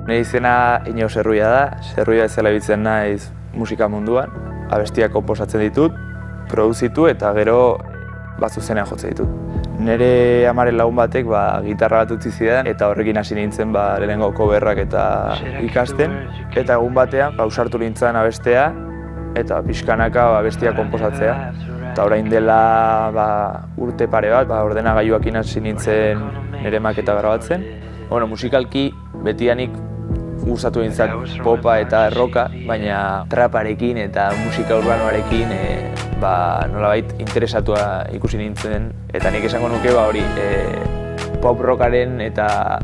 Nire izena Iñigo Zerruia da, Zerruia ezela bitzen naiz musika munduan. Abestiak konposatzen ditut, produzitu eta gero zuzenean jotzen ditut. Nire amaren lagun batek gitarra bat utzi zidan eta horrekin hasi nintzen lehenengo coverrak eta ikasten. Eta egun batean ausartu nintzen abestea eta pixkanaka abestia konposatzea. Eta orain dela urte pare bat, ordenagailuakin hasi nintzen nire maketa grabatzen. Musikalki betianik gustatu nintzat popa eta roka, baina traparekin eta musika urbanoarekin nolabait interesatua ikusi nintzen. Eta nik esango nuke hori pop rockaren eta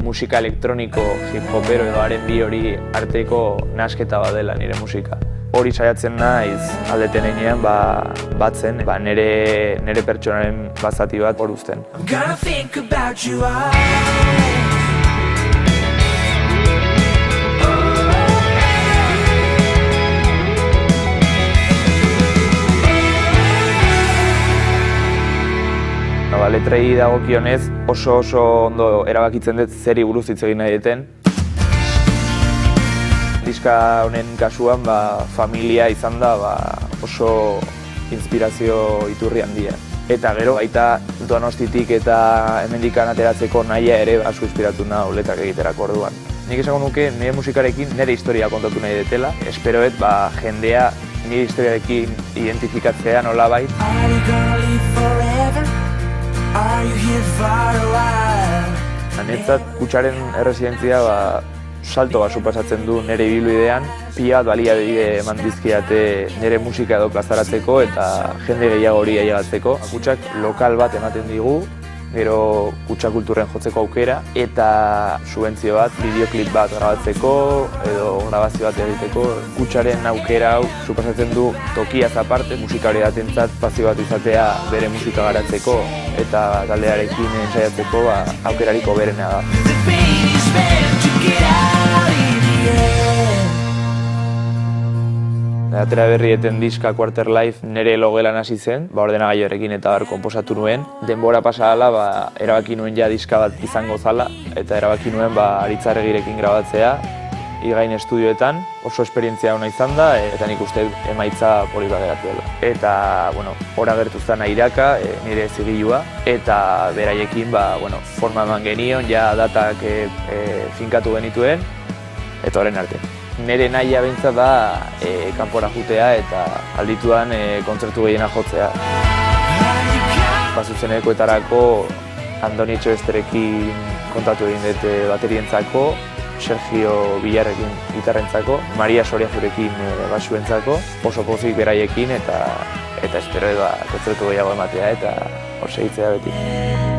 musika elektroniko hip-hopero edo R&B hori arteko nasketa bat dela nire musika. Hori saiatzen naiz aldeten heinean batzen nire pertsonaren bazati bat hor uzten. Letrei dagokionez oso ondo erabakitzen dut zeri buruz hitz egin nahi duten. Diska honen kasuan familia izan da oso inspirazio iturri handia. Eta gero baita Donostitik eta hemendikan ateratzeko nahia ere asko inspiratu nau letrak egiterako orduan. Nik esango nuke nire musikarekin nire historia kontatu nahi dutela. Esperoet jendea nire historiarekin identifikatzea nolabait. Netzat Kutxaren erresidentzia salto bat suposatzen du nire ibilbidean. Pila bat baliabide eman dizkiate nire musika edo plazaratzeko eta jende gehiago hori ailegatzeko. Kutxak lokal bat ematen digu, gero Kutxa kulturren jotzeko aukera eta subentzio bat, bideoklip bat grabatzeko edo grabazio bat egiteko. Kutxaren aukera hau suposatzen du tokiaz aparte musikari batentzat espazio bat izatea bere musika garatzeko eta taldearekin ensaiatzeko aukerarik hoberena da. Atera berrieten diska Quarter Life nire logelan hasi zen, ordenagailuarekin eta konposatu nuen. Denbora pasa dela, erabaki nuen ja diska bat izango zala eta erabaki nuen Aritz Arregirekin grabatzea Igain estudioetan. Oso esperientzia ona izan da eta nik uste emaitza poli bat geratu dela. Eta, hor agertu zen Airaka, nire zigilua, eta beraiekin forma eman genion, ja datak finkatu genituen, eta horren arte. Nire nahia behintzat da kanpora jutea eta aldituan kontzertu gehiena jotzea. Zuzenekoetarako Andoni Etxebesterekin kontatu egin dute baterientzako, Sergio Villarrekin gitarrentzako, Maria Soriazurekin basuentzako, oso pozik beraiekin eta espero kontzertu gehiago ematea eta hor segitzea beti.